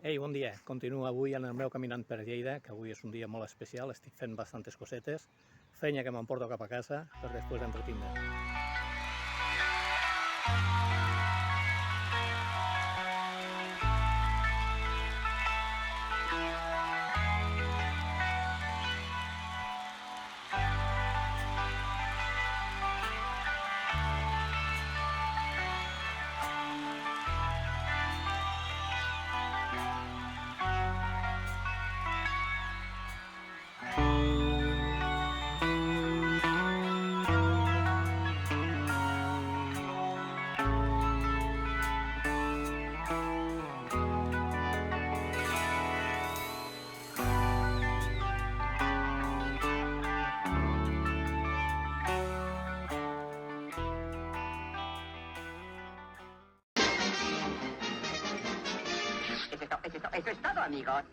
Ei, bon dia. Continuo avui en el meu caminant per Lleida, que avui és un dia molt especial, estic fent bastantes cosetes, feina que m'emporto cap a casa per després entretindre. Eso es todo, amigos.